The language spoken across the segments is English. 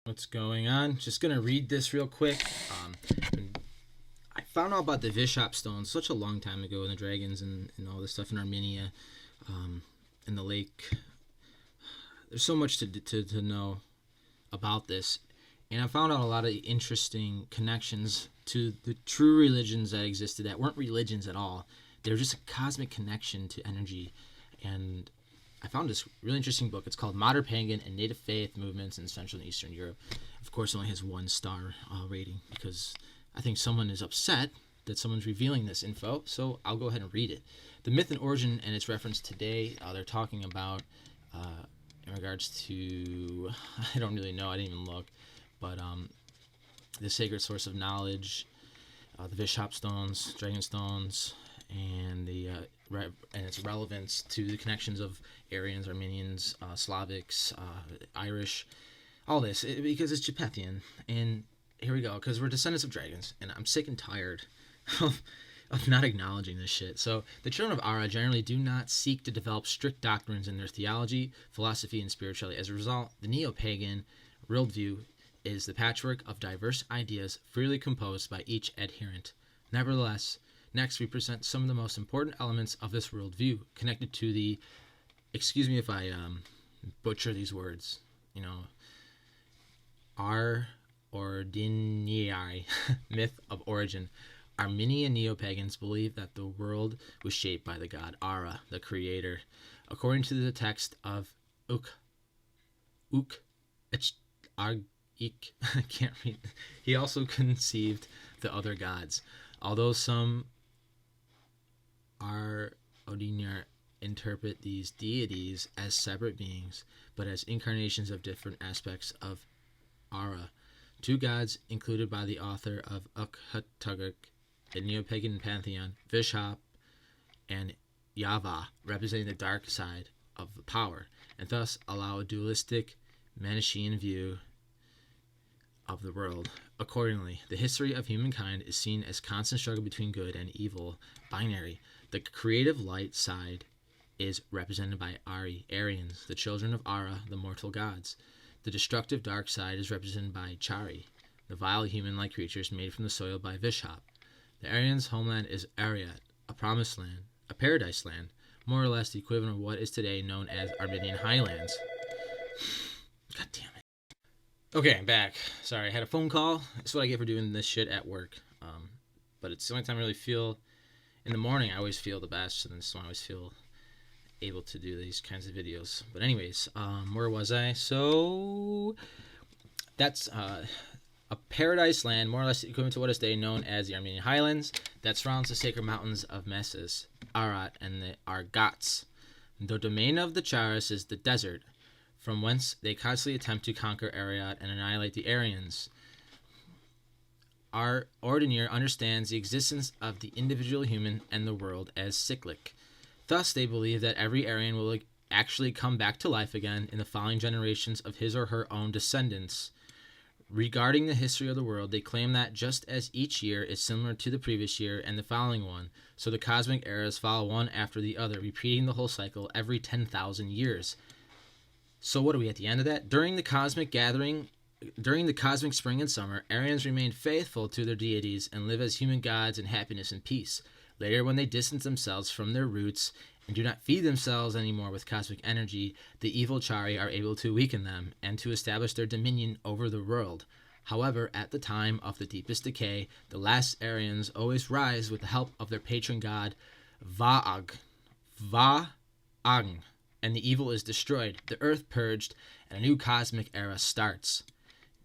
What's going on? Just gonna read this real quick. I found out about the Vishop stones such a long time ago, and the dragons and all this stuff in Armenia, in the lake. There's so much to know about this, and I found out a lot of interesting connections to the true religions that existed that weren't religions at all. They're just a cosmic connection to energy, and I found this really interesting book. It's called Modern Pagan and Native Faith Movements in Central and Eastern Europe. Of course, it only has 1-star rating because I think someone is upset that someone's revealing this info, so I'll go ahead and read it. The myth and origin and its reference today, they're talking about in regards to, I don't really know, I didn't even look, but the sacred source of knowledge, the Vishop stones, dragon stones, and and its relevance to the connections of Aryans, Armenians, Slavics, Irish, all this, because it's Japethian. And here we go, because we're descendants of dragons, and I'm sick and tired of not acknowledging this shit. So the children of Ara generally do not seek to develop strict doctrines in their theology, philosophy, and spirituality. As a result, the neo-pagan worldview is the patchwork of diverse ideas freely composed by each adherent. Nevertheless, next we present some of the most important elements of this worldview connected to the, excuse me if I butcher these words, Ordinii myth of origin. Armenian neo-pagans believe that the world was shaped by the god Ara, the creator. According to the text of I can't read. He also conceived the other gods. Although some Ordinii interpret these deities as separate beings, but as incarnations of different aspects of Ara. Two gods included by the author of Ukhtuguk, the neo-pagan pantheon, Vishop and Yava, representing the dark side of the power, and thus allow a dualistic Manichaean view of the world. Accordingly, the history of humankind is seen as constant struggle between good and evil, binary. The creative light side is represented by Aryans, the children of Ara, the mortal gods. The destructive dark side is represented by Chari, the vile human-like creatures made from the soil by Vishop. The Aryans' homeland is Ariat, a promised land, a paradise land, more or less the equivalent of what is today known as Armenian Highlands. God damn it. Okay, I'm back. Sorry, I had a phone call. That's what I get for doing this shit at work. But it's the only time I really feel, in the morning I always feel the best, and this one I always feel able to do these kinds of videos. But anyways, where was I? So that's a paradise land, more or less equivalent to what is today known as the Armenian Highlands, that surrounds the sacred mountains of Messes, Arat, and the Argats. The domain of the Charis is the desert, from whence they constantly attempt to conquer Ariat and annihilate the Aryans. Our Ordinary understands the existence of the individual human and the world as cyclic. Thus, they believe that every Aryan will actually come back to life again in the following generations of his or her own descendants. Regarding the history of the world, they claim that just as each year is similar to the previous year and the following one, so the cosmic eras follow one after the other, repeating the whole cycle every 10,000 years. So what are we at the end of that? During the cosmic spring and summer, Aryans remain faithful to their deities and live as human gods in happiness and peace. Later, when they distance themselves from their roots and do not feed themselves anymore with cosmic energy, the evil Chari are able to weaken them and to establish their dominion over the world. However, at the time of the deepest decay, the last Aryans always rise with the help of their patron god Vahagn, and the evil is destroyed, the earth purged, and a new cosmic era starts.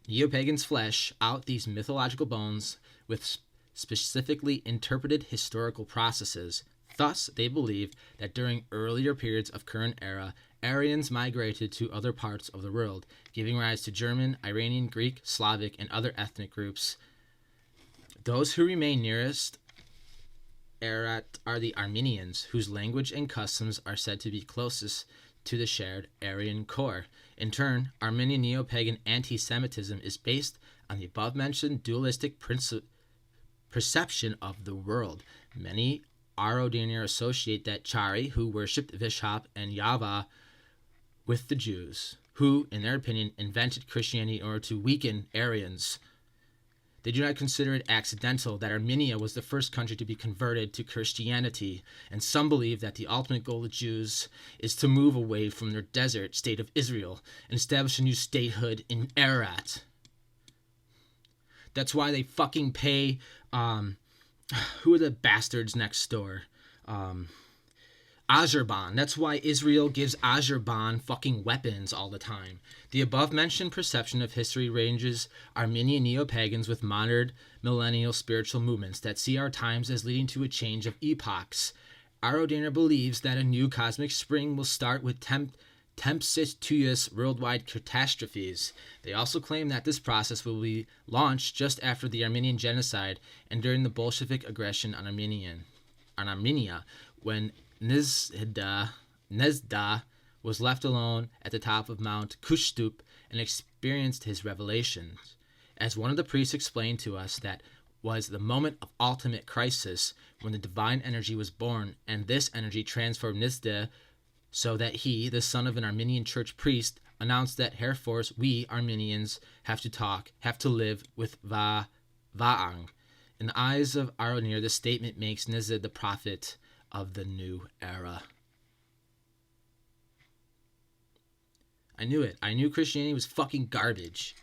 Neo-pagans flesh out these mythological bones with specifically interpreted historical processes. Thus, they believe that during earlier periods of current era, Aryans migrated to other parts of the world, giving rise to German, Iranian, Greek, Slavic, and other ethnic groups. Those who remain nearest Ararat are the Armenians, whose language and customs are said to be closest to the shared Aryan core. In turn, Armenian neo-pagan anti-Semitism is based on the above-mentioned dualistic perception of the world. Many Arodinir associate that Chari, who worshipped Vishop and Yava, with the Jews. who, in their opinion, invented Christianity in order to weaken Arians. They do not consider it accidental that Armenia was the first country to be converted to Christianity, and some believe that the ultimate goal of Jews is to move away from their desert state of Israel and establish a new statehood in Ararat. That's why they fucking pay, who are the bastards next door? Azerbaijan. That's why Israel gives Azerbaijan fucking weapons all the time. The above-mentioned perception of history ranges Armenian neo-pagans with modern millennial spiritual movements that see our times as leading to a change of epochs. Aerodana believes that a new cosmic spring will start with tempestuous worldwide catastrophes. They also claim that this process will be launched just after the Armenian genocide and during the Bolshevik aggression on Armenia, when Nezda was left alone at the top of Mount Kushtup and experienced his revelations. As one of the priests explained to us, that was the moment of ultimate crisis when the divine energy was born, and this energy transformed Nezda so that he, the son of an Armenian church priest, announced that henceforth we Armenians have to live with Vahagn. In the eyes of Aronir, this statement makes Nezda the prophet of the new era. I knew it. I knew Christianity was fucking garbage.